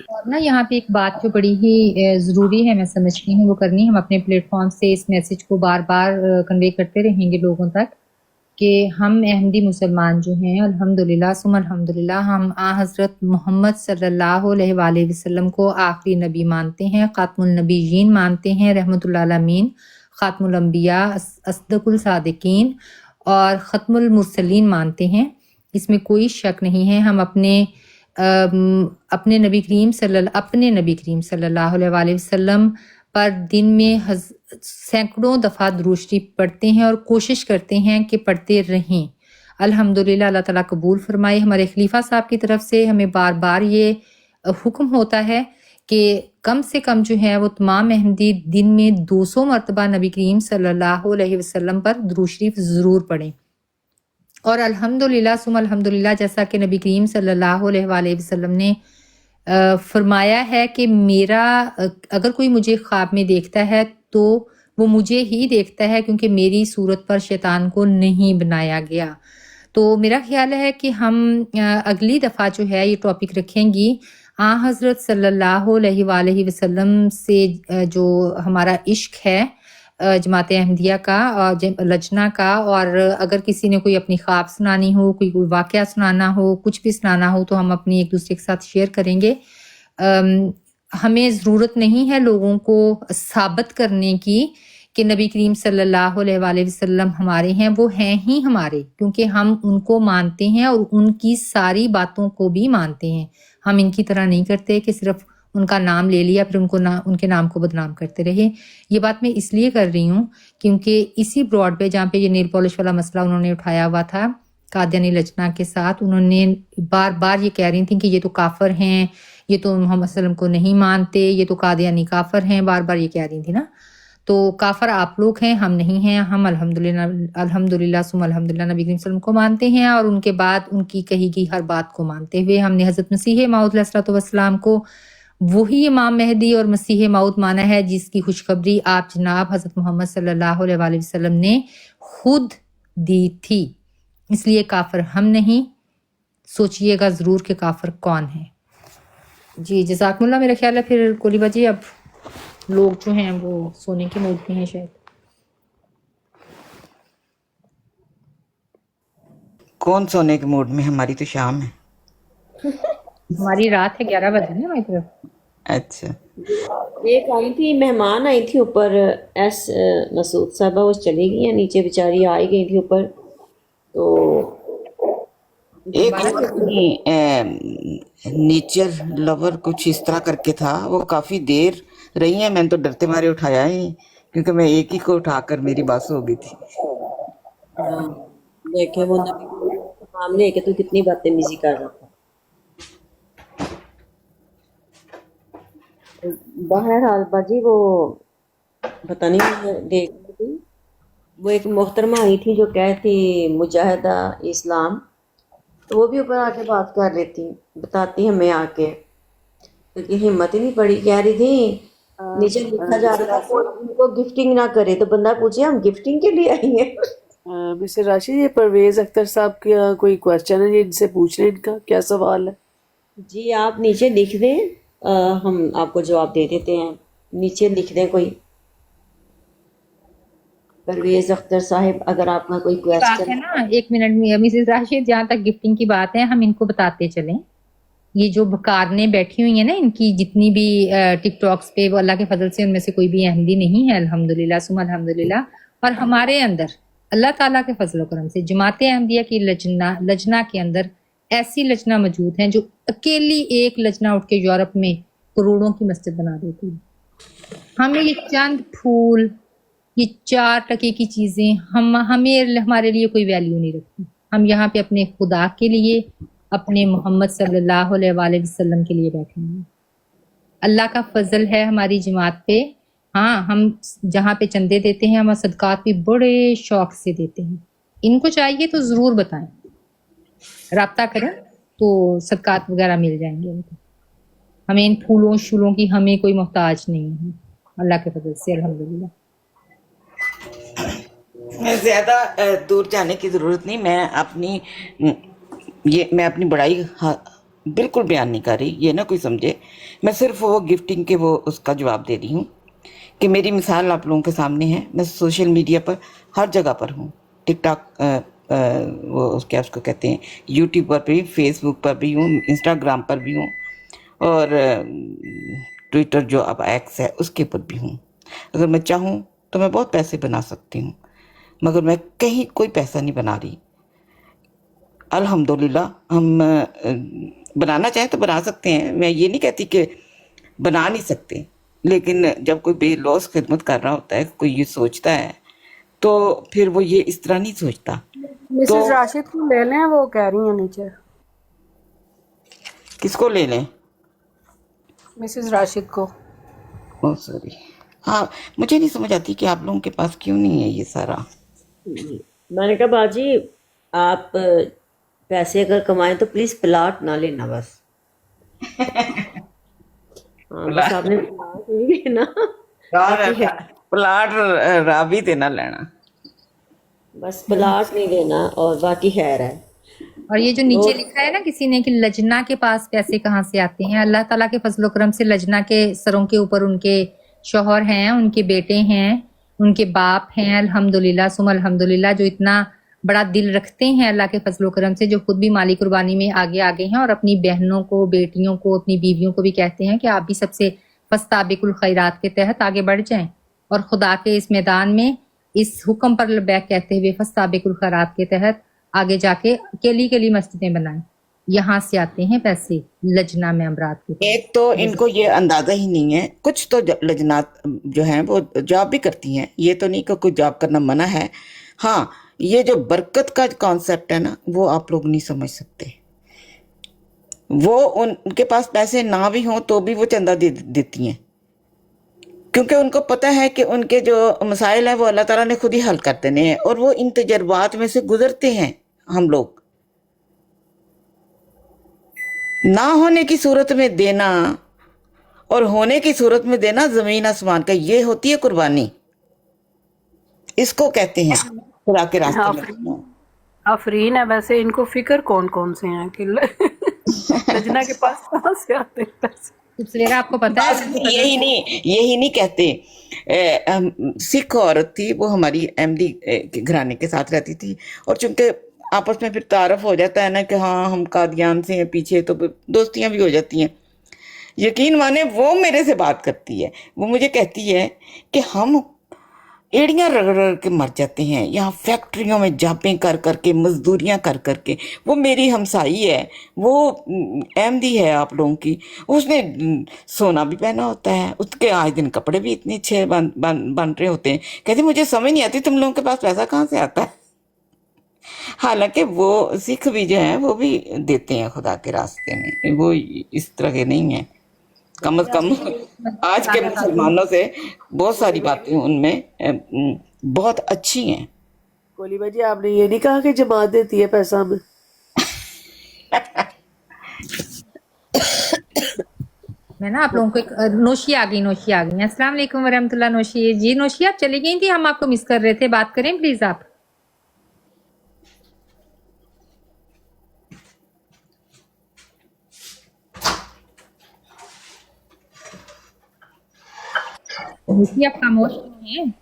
Speaker 3: اور نا یہاں پہ ایک بات جو بڑی ہی ضروری ہے میں سمجھتی ہوں وہ کرنی، ہم اپنے پلیٹ فارم سے اس میسج کو بار بار کنوے کرتے رہیں گے لوگوں تک کہ ہم احمدی مسلمان جو ہیں الحمدللہ ثم الحمدللہ ہم حضرت محمد صلی اللہ علیہ وآلہ وسلم کو آخری نبی مانتے ہیں، خاتم النبیین مانتے ہیں، رحمت اللہ عالمین، خاتم الانبیاء، اصدق الصادقین اور ختم المرسلین مانتے ہیں، اس میں کوئی شک نہیں ہے۔ ہم اپنے نبی کریم صلی اللہ علیہ وآلہ وسلم پر دن میں سینکڑوں دفعہ درود شریف پڑھتے ہیں اور کوشش کرتے ہیں کہ پڑھتے رہیں۔ الحمدللہ اللہ تعالیٰ قبول فرمائے۔ ہمارے خلیفہ صاحب کی طرف سے ہمیں بار بار یہ حکم ہوتا ہے کہ کم سے کم جو ہے وہ تمام احمدی دن میں 200 مرتبہ نبی کریم صلی اللہ علیہ وسلم پر درود شریف ضرور پڑھیں۔ اور الحمدللہ ثم الحمدللہ جیسا کہ نبی کریم صلی اللہ علیہ وآلہ وسلم نے فرمایا ہے کہ اگر کوئی مجھے خواب میں دیکھتا ہے تو وہ مجھے ہی دیکھتا ہے کیونکہ میری صورت پر شیطان کو نہیں بنایا گیا۔ تو میرا خیال ہے کہ ہم اگلی دفعہ جو ہے یہ ٹاپک رکھیں گی حضرت صلی اللہ علیہ وآلہ وسلم سے جو ہمارا عشق ہے جماعت احمدیہ کا اور لجنا کا، اور اگر کسی نے کوئی اپنی خواب سنانی ہو، کوئی واقعہ سنانا ہو، کچھ بھی سنانا ہو تو ہم اپنی ایک دوسرے کے ساتھ شیئر کریں گے۔ ہمیں ضرورت نہیں ہے لوگوں کو ثابت کرنے کی کہ نبی کریم صلی اللہ علیہ وآلہ وسلم ہمارے ہیں، وہ ہیں ہی ہمارے، کیونکہ ہم ان کو مانتے ہیں اور ان کی ساری باتوں کو بھی مانتے ہیں۔ ہم ان کی طرح نہیں کرتے کہ صرف ان کا نام لے لیا پھر ان کے نام کو بدنام کرتے رہے۔ یہ بات میں اس لیے کر رہی ہوں کیونکہ اسی براڈ پہ جہاں پہ یہ نیل پالش والا مسئلہ انہوں نے اٹھایا ہوا تھا قادیانی لجنا کے ساتھ، انہوں نے بار بار یہ کہہ رہی تھیں کہ یہ تو کافر ہیں، یہ تو محمد صلی اللہ علیہ وسلم کو نہیں مانتے، یہ تو قادیانی کافر ہیں، بار بار یہ کہہ رہی تھی نا۔ تو کافر آپ لوگ ہیں، ہم نہیں ہیں۔ ہم الحمدللہ ثم الحمدللہ نبی کریم صلی اللہ علیہ وسلم کو مانتے ہیں، اور ان کے بعد ان کی کہی گئی ہر بات کو مانتے ہوئے ہم نے حضرت مسیح موعود علیہ الصلوۃ والسلام کو وہی امام مہدی اور مسیح موعود مانا ہے جس کی خوشخبری آپ جناب حضرت محمد صلی اللہ علیہ وآلہ وسلم نے خود دی تھی۔ اس لیے کافر ہم نہیں، سوچئے گا ضرور کہ کافر کون ہے۔ جی جزاکم اللہ۔ میرا خیال ہے پھر کولی باجی اب لوگ جو ہیں وہ سونے کے موڈ میں ہیں شاید۔
Speaker 1: کون سونے کے موڈ میں؟ ہماری تو شام ہے۔
Speaker 3: ہماری رات ہے، 11 بجے نا ہماری طرف۔
Speaker 1: اچھا،
Speaker 4: ایک آئی تھی مہمان آئی تھی اوپر، ایس مسعود صاحبہ، وہ چلی گئی ہیں نیچے، بیچاری آئی گئی تھی اوپر، تو
Speaker 1: ایک نیچر لور کچھ اس طرح کر کے تھا، وہ کافی دیر رہی ہیں، میں نے تو ڈرتے مارے اٹھایا ہی کیونکہ میں ایک ہی کو اٹھا کر میری بات ہو گئی تھی۔
Speaker 4: دیکھے وہ نبی سامنے کہ تو کتنی بدتمیزی کر رہا تھا۔ بہرحال باجی وہ پتہ نہیں دیکھ رہی تھی، وہ ایک محترمہ آئی تھی جو کہتی مجاہدہ اسلام، تو وہ بھی اوپر آ کے بات کر لیتی، بتاتی ہمیں آ کے، کیونکہ ہمت ہی نہیں پڑی۔ کہہ رہی تھی نیچے لکھا جا رہا تھا ان کو گفٹنگ نہ کرے، تو بندہ پوچھے ہم گفٹنگ کے لیے آئی ہیں؟
Speaker 5: مسٹر راشد، یہ پرویز اختر صاحب کا کوئی کوشچن ہے، یہ ان سے پوچھ لیں، ان کا کیا سوال ہے؟
Speaker 4: جی آپ نیچے لکھ دیں، ہم آپ کو جواب دے دیتے ہیں، نیچے لکھ دیں کوئی۔ پرویز اختر صاحب اگر آپ کا کوئی
Speaker 3: بات ہے
Speaker 4: کوشچن۔
Speaker 3: نا، ایک منٹ میں مسز راشد، جہاں تک گفٹنگ کی بات ہے ہم ان کو بتاتے چلیں، یہ جو بکارنے بیٹھی ہوئی ہیں نا، ان کی جتنی بھی ٹک ٹاکس پہ، وہ اللہ کے فضل سے ان میں سے کوئی بھی احمدی نہیں ہے الحمدللہ ثم الحمدللہ۔ اور ہمارے اندر اللہ تعالیٰ کے فضل و کرم سے جماعت احمدیہ کی لجنا کے اندر ایسی لجنا موجود ہیں جو اکیلی ایک لجنا اٹھ کے یورپ میں کروڑوں کی مسجد بنا دیتی ہے۔ ہمیں یہ چند پھول، یہ 4 ٹکے کی چیزیں ہمارے لیے کوئی ویلیو نہیں رکھتی۔ ہم یہاں پہ اپنے خدا کے لیے، اپنے محمد صلی اللہ علیہ وآلہ وسلم کے لیے بیٹھے ہیں۔ اللہ کا فضل ہے ہماری جماعت پہ۔ ہاں، ہم جہاں پہ چندے دیتے ہیں، ہم صدقات بھی بڑے شوق سے دیتے ہیں۔ ان کو چاہیے تو ضرور بتائیں، رابطہ کریں تو صدقات وغیرہ مل جائیں گے ان کو۔ हमें इन फूलों शूलों की हमें कोई मोहताज नहीं है, अल्लाह के फजल से अल्हम्दुलिल्लाह।
Speaker 1: ज्यादा दूर जाने की जरूरत नहीं। मैं अपनी बड़ाई बिल्कुल बयान नहीं कर रही, ये ना कोई समझे। मैं सिर्फ वो गिफ्टिंग के वो उसका जवाब दे रही हूँ कि मेरी मिसाल आप लोगों के सामने है। मैं सोशल मीडिया पर हर जगह पर हूँ, टिकटॉक वो क्या उसको कहते हैं, यूट्यूब पर भी, फेसबुक पर भी हूँ, इंस्टाग्राम पर भी हूँ, और ट्विटर जो अब एक्स है उसके ऊपर भी हूँ। अगर मैं चाहूँ तो मैं बहुत पैसे बना सकती हूँ, मगर मैं कहीं कोई पैसा नहीं बना रही। अल्हम्दुलिल्लाह हम बनाना चाहें तो बना सकते हैं, मैं ये नहीं कहती कि बना नहीं सकते, लेकिन जब कोई बेलौस खिदमत कर रहा होता है, कोई ये सोचता है, तो फिर वो ये इस तरह नहीं सोचता।
Speaker 2: मिसेस राशिद को ले लें, वो कह रही हैं नीचे।
Speaker 1: किसको ले लें?
Speaker 2: मिसेस राशिद को।
Speaker 1: Oh sorry. हाँ, मुझे नहीं समझ आती कि आप लोगों के पास क्यों नहीं है ये सारा।
Speaker 4: मैंने कहा बाजी आप पैसे अगर कमाएं तो प्लीज प्लाट ना लेना बस। हाँ बस आपने प्लाट नहीं लेना, बाकी है
Speaker 1: प्लाट राबी देना लेना,
Speaker 4: बस प्लाट नहीं लेना और बाकी खैर है।
Speaker 3: और ये जो नीचे लिखा है ना किसी ने कि लजना के पास पैसे कहाँ से आते हैं, अल्लाह ताला के फजल करम से लजना के सरों के ऊपर उनके शौहर हैं, उनके बेटे हैं, उनके बाप हैं, अल्हम्दुलिल्लाह सुम अल्हम्दुलिल्लाह, जो इतना बड़ा दिल रखते हैं अल्लाह के फजल करम से, जो खुद भी माली कुर्बानी में आगे आगे हैं और अपनी बहनों को, बेटियों को, अपनी बीवियों को भी कहते हैं कि आप भी सबसे फस्ताबिकुल खैरात के तहत आगे बढ़ जाएं और खुदा के इस मैदान में इस हुक्म पर लबैक कहते हुए फस्ताबिकुल खैरात के तहत आगे जाके केली केली मस्जिदें बनाएं। यहाँ से आते हैं पैसे लजना में अमरात के।
Speaker 1: एक तो इनको ये अंदाजा ही नहीं है, कुछ तो लजनात जो हैं वो जॉब भी करती हैं, ये तो नहीं कि कोई जॉब करना मना है। हाँ, ये जो बरकत का कॉन्सेप्ट है ना, वो आप लोग नहीं समझ सकते। वो उनके पास पैसे ना भी हों तो भी वो चंदा देती हैं, क्योंकि उनको पता है कि उनके जो मसाइल हैं वो अल्लाह ताला ने खुद ही हल कर देने हैं, और वो इन तजर्बात में से गुजरते हैं। हम लोग ना होने की सूरत में देना और होने की सूरत में देना जमीन आसमान का, ये होती है कुर्बानी। इसको कहते हैं खुदा के रास्ते में।
Speaker 2: आफरीन है। वैसे इनको फिक्र कौन कौन से हैं कि लजना के पास कहाँ से आते हैं पैसे?
Speaker 3: सवेरा आपको पता है
Speaker 1: यही नहीं कहते। सिख औरत थी, वो हमारी एमडी के घराने के साथ रहती थी, और चूंकि आपस में फिर तारफ हो जाता है ना कि हाँ हम कादियान से हैं पीछे, तो दोस्तियां भी हो जाती हैं। यकीन माने वो मेरे से बात करती है, वो मुझे कहती है कि हम एड़ियाँ रगड़ के मर जाते हैं यहाँ फैक्ट्रियों में जापें कर करके, मजदूरियाँ कर करके। वो मेरी हमसाई है, वो अहमदी है आप लोगों की, उसने सोना भी पहना होता है, उसके आए दिन कपड़े भी इतने अच्छे बन रहे होते हैं। कहते मुझे समझ नहीं आती तुम लोगों के पास पैसा कहाँ से आता है। हालांकि वो सिख भी जो हैं वो भी देते हैं खुदा के रास्ते में, वो इस तरह के नहीं हैं। कम से कम आज के मुसलमानों से बहुत सारी बातें उनमें बहुत अच्छी हैं।
Speaker 5: कोली भाजी आपने ये नहीं कहा कि जमात देती है पैसा हमें?
Speaker 3: मैं ना आप लोगों को एक नोशी आ गई। अस्सलाम वालेकुम वरहमतुल्लाह। नोशी जी, नोशी आप चली गई थी, हम आपको मिस कर रहे थे, बात करें प्लीज आप। नोशी आप खामोश हैं?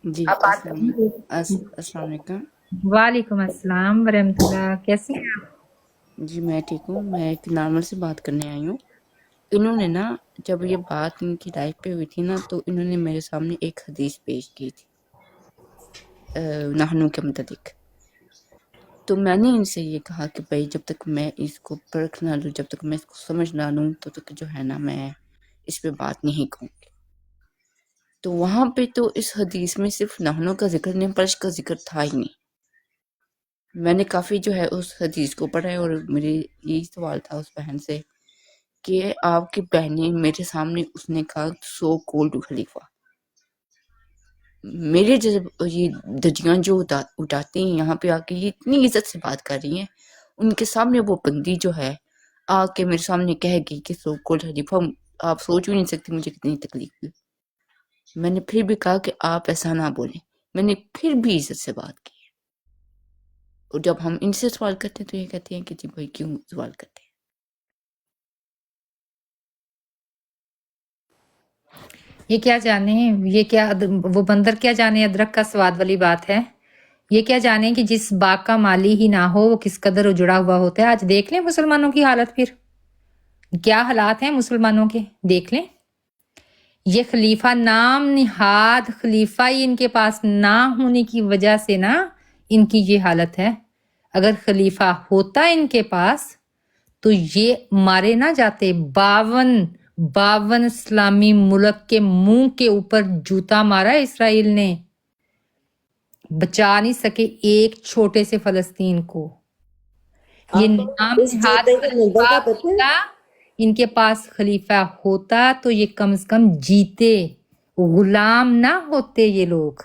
Speaker 8: जी
Speaker 3: आप बात
Speaker 8: अस्सलाम वालेकुम।
Speaker 3: वालेकुम अस्सलाम वरहमतुल्लाह। कैसे हैं आप?
Speaker 8: जी मैं ठीक हूँ। मैं एक नॉर्मल से बात करने आई हूँ। इन्होंने ना जब ये बात इनकी लाइफ पे हुई थी ना, तो इन्होंने मेरे सामने एक हदीस पेश की थी नहनू के मुताबिक। तो मैंने इनसे ये कहा कि भाई जब तक मैं इसको परख ना लूँ, जब तक मैं इसको समझ ना लूँ, तो तक जो है ना मैं इस पे बात नहीं कहूँगी। तो वहाँ पे तो इस हदीस में सिर्फ नहनों का जिक्र नहीं, फर्श का जिक्र था ही नहीं। मैंने काफ़ी जो है उस हदीस को पढ़ा है, और मेरे यही सवाल था उस बहन से कि आपकी बहनें मेरे सामने, उसने कहा सो कोल्ड खलीफा। मेरे जब ये धज्जियाँ जो उठाते हैं यहाँ पे आके, ये इतनी इज्जत से बात कर रही हैं, उनके सामने वो बंदी जो है आके मेरे सामने कहेगी कि सो कॉल्ड हनीफा, आप सोच भी नहीं सकती मुझे कितनी तकलीफ हुई। मैंने फिर भी कहा कि आप ऐसा ना बोलें, मैंने फिर भी इज्जत से बात की। और जब हम इनसे सवाल करते हैं तो ये कहते हैं कि जी भाई क्यों सवाल करते हैं।
Speaker 3: ये क्या जाने, ये क्या वो बंदर क्या जाने अदरक का स्वाद वाली बात है। ये क्या जाने कि जिस बाग का माली ही ना हो वो किस कदर उजड़ा हुआ होता है। आज देख लें मुसलमानों की हालत, फिर क्या हालात हैं मुसलमानों के, देख लें। ये खलीफा नाम निहाद खलीफा ही इनके पास ना होने की वजह से ना इनकी ये हालत है। अगर खलीफा होता इनके पास तो ये मारे ना जाते। 52 इस्लामी मुल्क के मुंह के ऊपर जूता मारा इसराइल ने, बचा नहीं सके एक छोटे से फलस्तीन को। ये
Speaker 4: आपको
Speaker 3: नाम
Speaker 4: इस
Speaker 3: निहाद
Speaker 4: जूते के नंबर
Speaker 3: खलीफा
Speaker 4: का पता है?
Speaker 3: होता, इनके पास खलीफा होता तो ये कम से कम जीते, गुलाम ना होते ये लोग।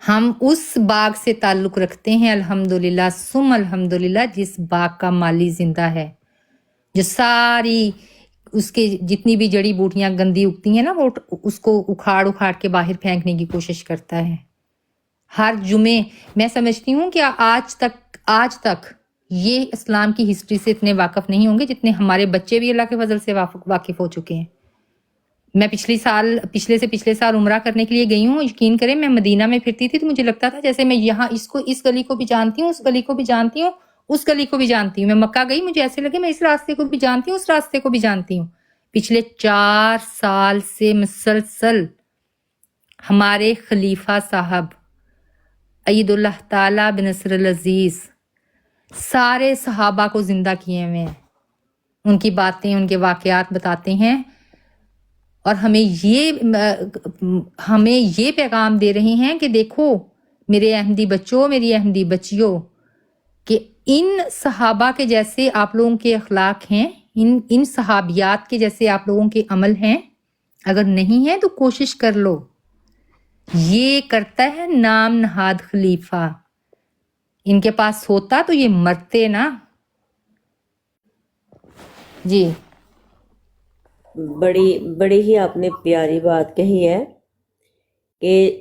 Speaker 3: हम उस बाग से ताल्लुक रखते हैं अल्हम्दुलिल्लाह सुम अल्हम्दुलिल्लाह, जिस बाग का माली जिंदा है, जो सारी उसके जितनी भी जड़ी बूटियां गंदी उगती हैं ना वो उसको उखाड़ उखाड़ के बाहर फेंकने की कोशिश करता है हर जुमे। मैं समझती हूँ कि आज तक ये इस्लाम की हिस्ट्री से इतने वाकिफ नहीं होंगे जितने हमारे बच्चे भी अल्लाह के फजल से वाकिफ हो चुके हैं। मैं पिछले से पिछले साल उम्रा करने के लिए गई हूँ। यकीन करें, मैं मदीना में फिरती थी तो मुझे लगता था जैसे मैं यहाँ इस गली को भी जानती हूँ, उस गली को भी जानती हूँ, उस गली को भी जानती हूँ। मैं मक्का गई, मुझे ऐसे लगे मैं इस रास्ते को भी जानती हूँ, उस रास्ते को भी जानती हूँ। पिछले 4 साल से मुसलसल हमारे खलीफा साहब अय्यदुल्लाह ताला बिन नसरुल अजीज सारे सहाबा को जिंदा किए हुए हैं, उनकी बातें उनके वाकयात बताते हैं और हमें ये पैगाम दे रहे हैं कि देखो मेरे अहमदी बच्चों, मेरी अहमदी बच्चियों, कि इन सहाबा के जैसे आप लोगों के अखलाक हैं, इन सहाबियात के जैसे आप लोगों के अमल हैं। अगर नहीं है तो कोशिश कर लो। ये करता है नाम नहाद खलीफा। इनके पास होता तो ये मरते ना जी।
Speaker 4: बड़ी ही आपने प्यारी बात कही है कि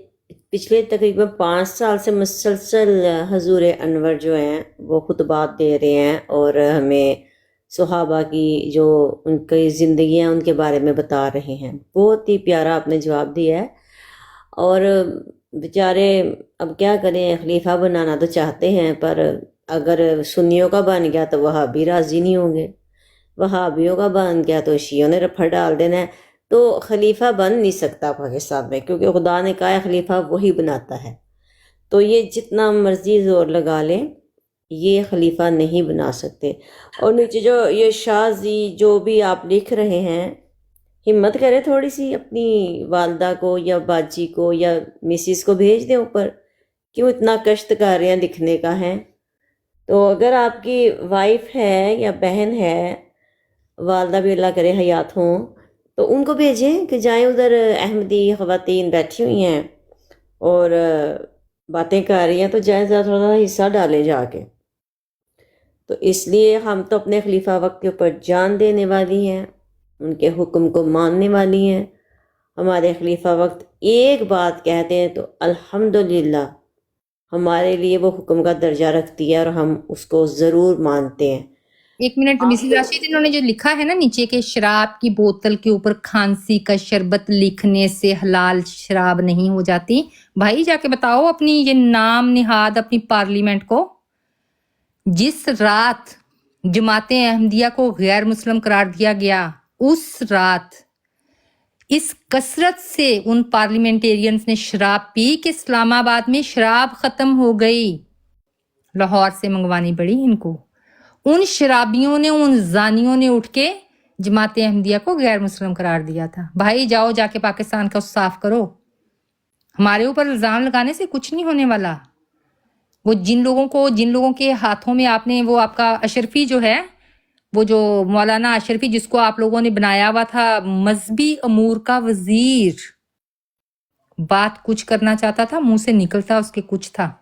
Speaker 4: पिछले तकरीबन 5 साल से मुसलसल हजूर अनवर जो हैं वो खुतबात दे रहे हैं और हमें सहाबा की जो उनकी ज़िंदगी है उनके बारे में बता रहे हैं। बहुत ही प्यारा आपने जवाब दिया है। और बेचारे अब क्या करें, खलीफा बनाना तो चाहते हैं पर अगर सुन्नियों का बन गया तो वहाबी राज़ी नहीं होंगे, वहाबियों का बन गया तो शियों ने रफड़ डाल देना है। तो खलीफा बन नहीं सकता पाकिस्तान में, क्योंकि खुदा ने कहा है खलीफा वही बनाता है। तो ये जितना मर्जी जोर लगा लें ये खलीफा नहीं बना सकते। और नीचे जो ये शाजी जो भी आप लिख रहे हैं, हिम्मत करें थोड़ी सी, अपनी वालदा को या बाजी को या मिसिस को भेज दें ऊपर। क्यों इतना कष्ट कर रहे हैं लिखने का है? तो अगर आपकी वाइफ है या बहन है, वालदा भी अल्लाह करे हयात हों, तो उनको भेजें कि जाएं उधर। अहमदी ख़वातीन बैठी हुई हैं और बातें कर रही हैं, तो जाएं ज़रा थोड़ा हिस्सा डालें जाके। तो इसलिए हम तो अपने खलीफा वक्त के ऊपर जान देने वाली हैं, उनके हुक्म को मानने वाली हैं। हमारे खलीफा वक्त एक बात कहते हैं तो अल्हम्दुलिल्लाह हमारे लिए वो हुक्म का दर्जा रखती है और हम उसको ज़रूर मानते हैं।
Speaker 3: एक मिनट मिसिस राशिद, इन्होंने जो लिखा है ना नीचे के शराब की बोतल के ऊपर खांसी का शरबत लिखने से हलाल शराब नहीं हो जाती। भाई जाके बताओ अपनी ये नाम निहाद अपनी पार्लियामेंट को। जिस रात जमाते अहमदिया को गैर मुस्लिम करार दिया गया, उस रात इस कसरत से उन पार्लियामेंटेरियंस ने शराब पी कि इस्लामाबाद में शराब खत्म हो गई। लाहौर से मंगवानी पड़ी इनको। उन शराबियों ने, उन जानियों ने उठ के जमात अहमदिया को गैर मुस्लिम करार दिया था। भाई जाओ जाके पाकिस्तान का साफ करो। हमारे ऊपर इल्जाम लगाने से कुछ नहीं होने वाला। वो जिन लोगों के हाथों में आपने वो आपका अशरफी जो है, वो जो मौलाना अशरफी जिसको आप लोगों ने बनाया हुआ था मजहबी अमूर का वजीर, बात कुछ करना चाहता था, मुंह से निकलता उसके कुछ था।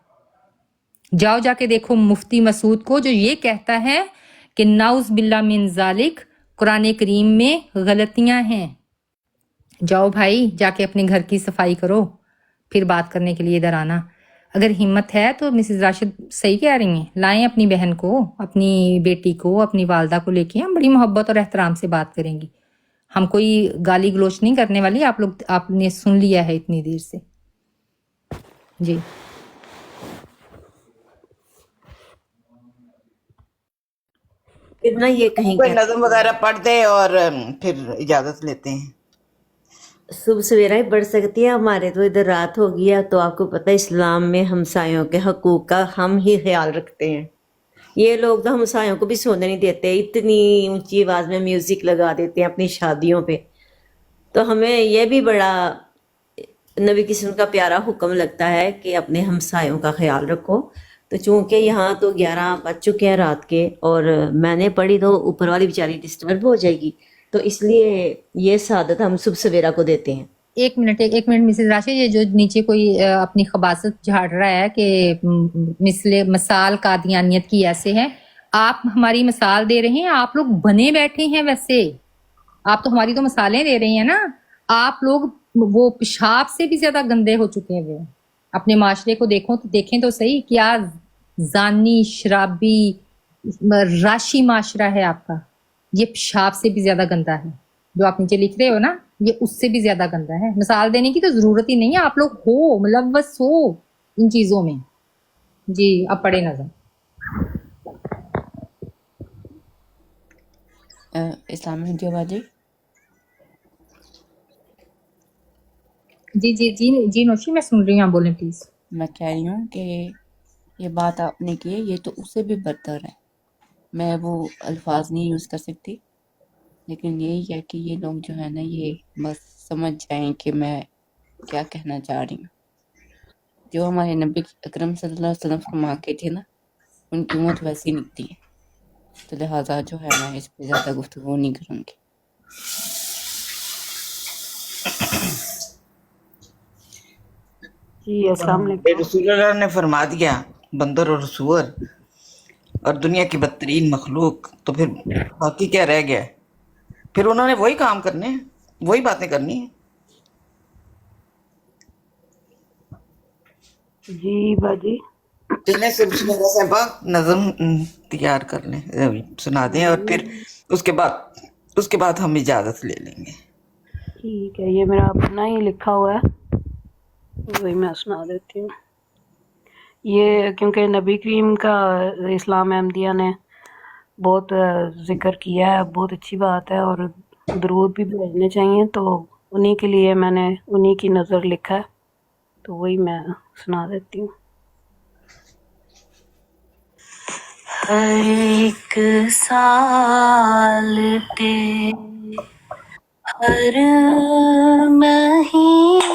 Speaker 3: जाओ जाके देखो मुफ्ती मसूद को जो ये कहता है کہ ناؤز باللہ من ذالک قرآن کریم میں غلطیاں ہیں. جاؤ بھائی جا کے اپنے گھر کی صفائی کرو، پھر بات کرنے کے لیے ادھر آنا. اگر ہمت ہے تو مسز راشد صحیح کہہ رہی ہیں، لائیں اپنی بہن کو، اپنی بیٹی کو، اپنی والدہ کو لے کے، ہم بڑی محبت اور احترام سے بات کریں گی. ہم کوئی گالی گلوچ نہیں کرنے والی. آپ نے سن لیا ہے اتنی دیر سے. جی
Speaker 4: پھر نہ یہ کہیں
Speaker 1: کوئی
Speaker 4: کہتے
Speaker 1: نظم وغیرہ پڑھ دے اور پھر اجازت لیتے ہیں.
Speaker 4: صبح سویرا ہی پڑھ سکتی ہے. ہمارے تو ادھر رات ہو گیا. تو آپ کو پتہ ہے اسلام میں ہمسایوں کے حقوق کا ہم ہی خیال رکھتے ہیں. یہ لوگ تو ہمسایوں کو بھی سونے نہیں دیتے، اتنی اونچی آواز میں میوزک لگا دیتے ہیں اپنی شادیوں پہ. تو ہمیں یہ بھی بڑا نبی قسم کا پیارا حکم لگتا ہے کہ اپنے ہمسایوں کا خیال رکھو. تو چونکہ یہاں تو 11 بج چکے ہیں رات کے، اور میں نے پڑھی تو اوپر والی بیچاری ڈسٹرب ہو جائے گی، تو اس لیے یہ سعادت ہم صبح سویرا کو دیتے ہیں.
Speaker 3: ایک منٹ مسز راشد، یہ جو نیچے کوئی اپنی خباثت جھاڑ رہا ہے کہ مثال قادیانیت کی ایسے ہے. آپ ہماری مثال دے رہے ہیں، آپ لوگ بنے بیٹھے ہیں. ویسے آپ تو ہماری تو مثالیں دے رہے ہیں نا. آپ لوگ وہ پیشاب سے بھی زیادہ گندے ہو چکے ہیں. اپنے معاشرے کو دیکھیں تو صحیح، کیا زانی شرابی راشی معاشرہ ہے آپ کا. یہ پیشاب سے بھی زیادہ گندا ہے. جو آپ نیچے لکھ رہے ہو نا، یہ اس سے بھی زیادہ گندا ہے. مثال دینے کی تو ضرورت ہی نہیں ہے. آپ لوگ ہو ملوث ہو ان چیزوں میں. جی اب پڑھے نظر.
Speaker 8: اسلام میں جو باتیں
Speaker 3: جی نوشی میں سن رہی ہوں، آپ بولیں پلیز.
Speaker 8: میں کہہ رہی ہوں کہ یہ بات آپ نے کی ہے، یہ تو اس سے بھی بدتر ہے. میں وہ الفاظ نہیں یوز کر سکتی، لیکن یہی ہے کہ یہ لوگ جو ہے نا، یہ بس سمجھ جائیں کہ میں کیا کہنا چاہ رہی ہوں. جو ہمارے نبی اکرم صلی اللہ علیہ وسلم فرما کے تھے نا، ان کی موت ویسی نکلی ہے. تو لہٰذا جو ہے میں اس پہ زیادہ گفتگو نہیں کروں گی.
Speaker 2: جی السلام
Speaker 1: پھر
Speaker 2: علیکم.
Speaker 1: رسول اللہ نے فرما دیا بندر اور سور اور دنیا کی بدترین مخلوق، تو پھر باقی کیا رہ گیا؟ پھر انہوں نے وہی کام کرنے ہیں، وہی باتیں کرنی ہیں.
Speaker 2: جی باجی.
Speaker 1: چلیں صرف صاحبہ نظم تیار کر لیں، سنا دیں، اور پھر اس کے بعد ہم اجازت لے لیں گے.
Speaker 2: ٹھیک ہے، یہ میرا اپنا ہی لکھا ہوا ہے، وہی میں سنا دیتی ہوں. یہ کیونکہ نبی کریم کا اسلام احمدیہ نے بہت ذکر کیا ہے، بہت اچھی بات ہے، اور درود بھی بھیجنے چاہیے. تو انہی کے لیے میں نے انہی کی نظر لکھا ہے، تو وہی میں سنا دیتی ہوں. ہر ایک سال پہ ہر مہینے